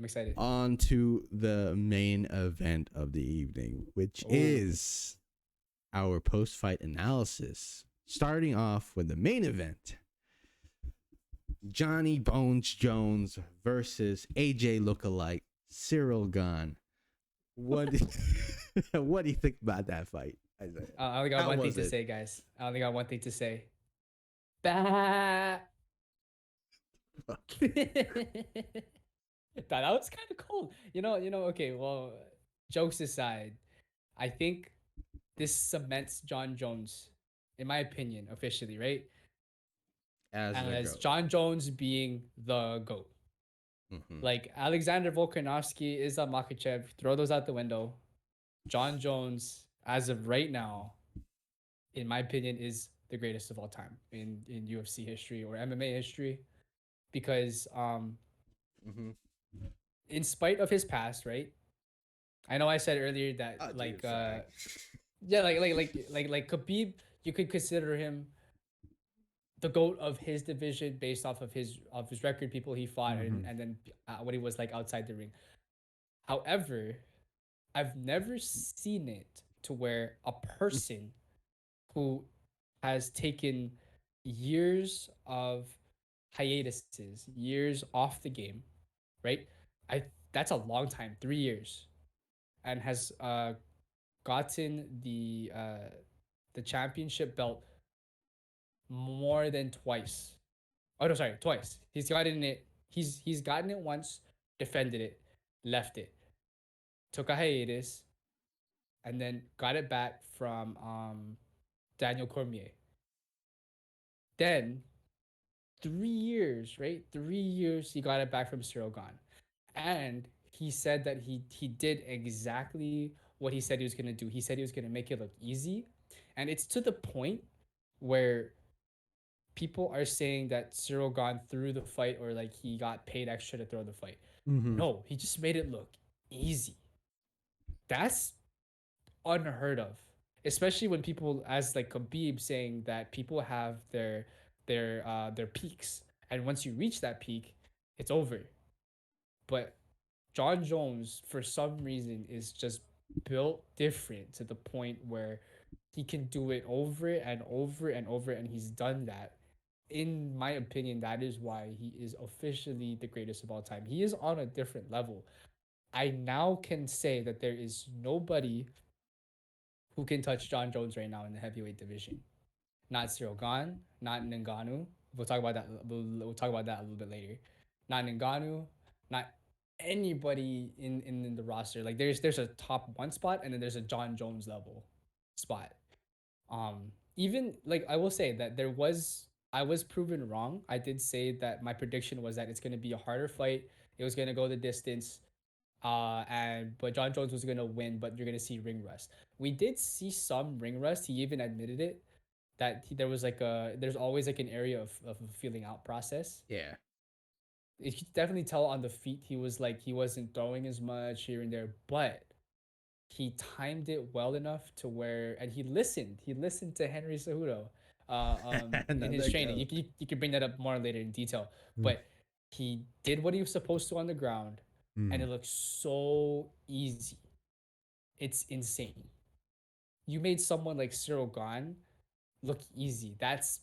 I'm excited. On to the main event of the evening, which is our post-fight analysis. Starting off with the main event. Johnny Bones Jones versus AJ lookalike Cyril Gane. What what do you think about that fight, Isaiah? I only got one thing to say, guys. I only got one thing to say. That was kind of cold. Okay, well, jokes aside, I think this cements Jon Jones, in my opinion, officially, right? As Jon Jones being the GOAT. Mm-hmm. Like Alexander Volkanovski, Islam Makhachev, throw those out the window. Jon Jones, as of right now, in my opinion, is the greatest of all time in UFC history or MMA history, because Mm-hmm. in spite of his past, right? I know I said earlier that yeah, like Khabib, you could consider him the GOAT of his division based off of his record, people he fought, and then what he was like outside the ring. However, I've never seen it to where a person who has taken years of hiatuses, years off the game, right? I That's a long time, 3 years, and has gotten the championship belt more than twice. Oh no, sorry, twice. He's gotten it. He's gotten it once, defended it, left it, took a hiatus, and then got it back from Daniel Cormier. Then 3 years, right? 3 years he got it back from Cyril Gane. And he said that he did exactly what he said he was gonna do. He said he was gonna make it look easy. And it's to the point where people are saying that Cyril Gane threw the fight or like he got paid extra to throw the fight. Mm-hmm. No, he just made it look easy. That's unheard of, especially when people, as like Khabib, saying that people have their peaks, and once you reach that peak, it's over. But Jon Jones, for some reason, is just built different to the point where he can do it over and over and over, and he's done that. In my opinion, that is why he is officially the greatest of all time. He is on a different level. I now can say that there is nobody who can touch Jon Jones right now in the heavyweight division. Not Cyril Gane, not Ngannou. We'll talk about that. We'll talk about that a little bit later. Not Ngannou, not anybody in the roster. Like there's a top one spot, and then there's a Jon Jones level spot. Even like I will say that I was proven wrong. I did say that my prediction was that it's gonna be a harder fight. It was gonna go the distance. But Jon Jones was gonna win, but you're gonna see ring rust. We did see some ring rust. He even admitted it, that there's always like an area of a feeling out process. Yeah. You could definitely tell on the feet he wasn't throwing as much here and there, but he timed it well enough to where, and he listened to Henry Cejudo in his training. You can bring that up more later in detail, but he did what he was supposed to on the ground, and it looks so easy. It's insane. You made someone like Cyril Gane look easy. That's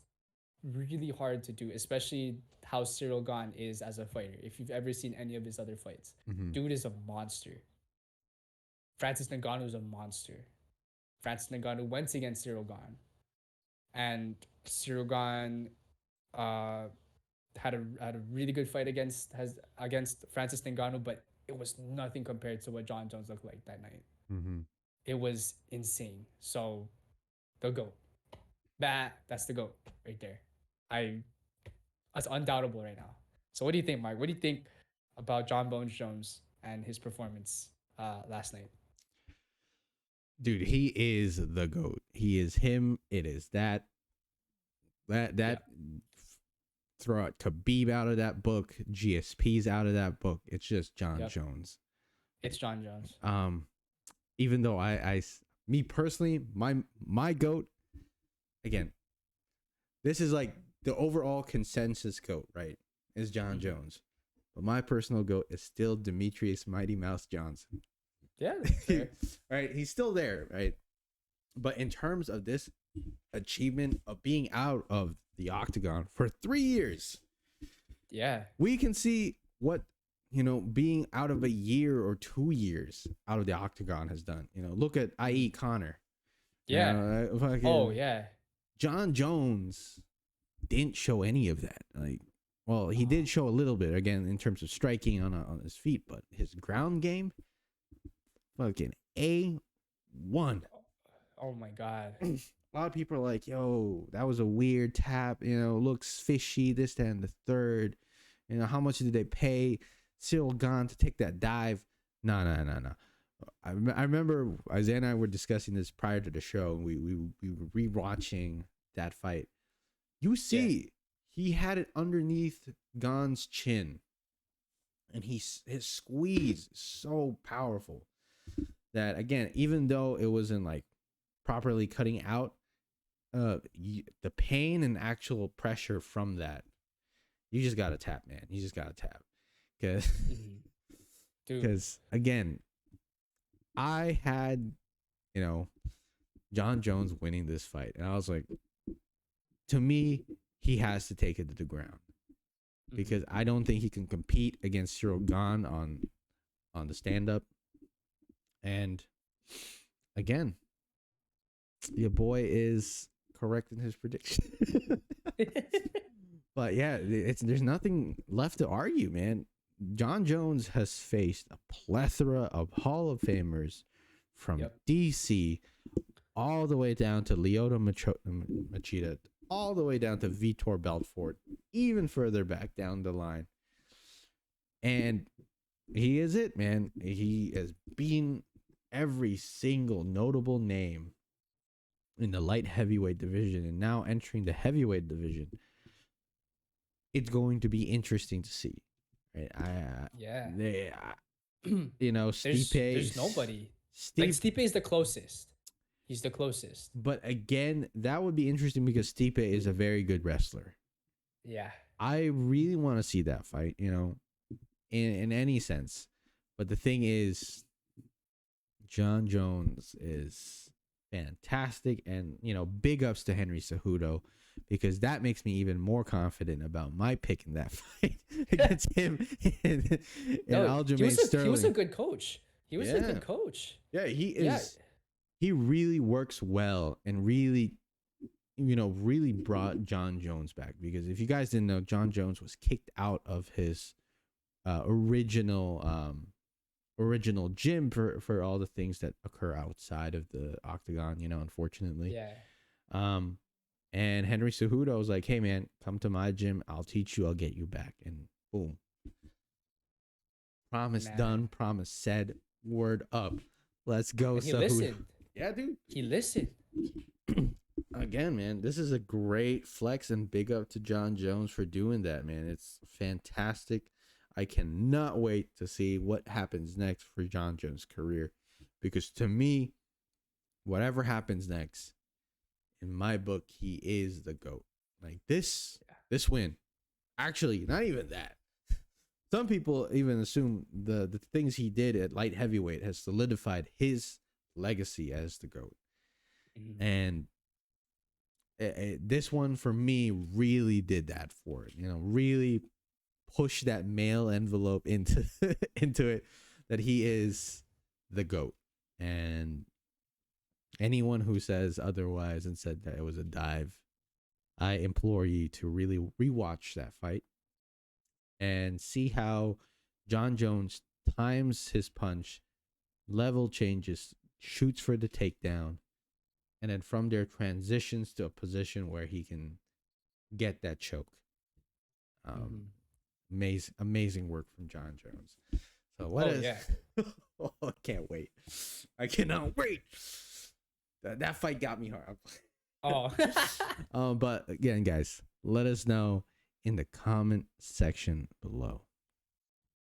really hard to do, especially how Cyril Gane is as a fighter. If you've ever seen any of his other fights, dude is a monster. Francis Ngannou is a monster. Francis Ngannou went against Cyril Gane, and Cyril Gane had a really good fight against Francis Ngannou, but it was nothing compared to what Jon Jones looked like that night. It was insane. So the GOAT. That's the GOAT right there. That's undoubtable right now. So what do you think, Mark? What do you think about Jon Bones Jones and his performance last night? Dude, he is the GOAT. He is him. It is that throw out Khabib out of that book, GSP's out of that book. It's just Jon Jones. It's Jon Jones. Even though me personally, my GOAT, again, this is like the overall consensus GOAT, right? Is Jon Jones. but my personal GOAT is still Demetrius Mighty Mouse Johnson. Yeah, that's fair. Right? He's still there, right? But in terms of this achievement of being out of the octagon for 3 years, Yeah. we can see what, being out of a year or 2 years out of the octagon has done. Look at IE Connor. Yeah. Oh, yeah. Jon Jones didn't show any of that. Well, he did show a little bit again in terms of striking on his feet, but his ground game, fucking A1. Oh my God. A lot of people are like, "Yo, that was a weird tap. Looks fishy. This, that, and the third. How much did they pay Cyril Gahn to take that dive?" No. I remember Isaiah and I were discussing this prior to the show. We were rewatching that fight. You see, he had it underneath Gahn's chin, and his squeeze is so powerful that, again, even though it wasn't like properly cutting out, the pain and actual pressure from that, you just gotta tap, man. You just gotta tap, because again, I had Jon Jones winning this fight, and I was like, to me, he has to take it to the ground because I don't think he can compete against Cyril Gahn on the stand up. And again, your boy is correct in his prediction. But yeah, there's nothing left to argue, man. Jon Jones has faced a plethora of Hall of Famers from DC all the way down to Lyoto Machida, all the way down to Vitor Belfort, even further back down the line. And he is it, man. He has been every single notable name in the light heavyweight division, and now entering the heavyweight division. It's going to be interesting to see. Right? Stipe. There's nobody. Stipe is the closest. He's the closest. But again, that would be interesting because Stipe is a very good wrestler. Yeah. I really want to see that fight, in any sense. But the thing is, Jon Jones is fantastic, and big ups to Henry Cejudo, because that makes me even more confident about my pick in that fight against him and Aljamain Sterling. He was a good coach. He was a good coach. Yeah, he is. Yeah. He really works well and really brought Jon Jones back, because if you guys didn't know, Jon Jones was kicked out of his original gym for all the things that occur outside of the octagon, unfortunately. Yeah. And Henry Cejudo was like, "Hey man, come to my gym. I'll teach you. I'll get you back." And boom. Promise done. Promise said. Word up. Let's go, and he Cejudo. Listened. Yeah, dude. He listened. Again, man, this is a great flex, and big up to Jon Jones for doing that, man. It's fantastic. I cannot wait to see what happens next for Jon Jones' career, because to me, whatever happens next, in my book, he is the GOAT. Like this win. Actually, not even that. Some people even assume the things he did at light heavyweight has solidified his legacy as the GOAT. Mm-hmm. And this one for me really did that for it. Really push that male envelope into it, that he is the GOAT. And anyone who says otherwise and said that it was a dive, I implore you to really rewatch that fight and see how Jon Jones times his punch, level changes, shoots for the takedown, and then from there transitions to a position where he can get that choke. Amazing work from Jon Jones. So oh, I can't wait. I cannot wait. That fight got me hard. But again, guys, let us know in the comment section below.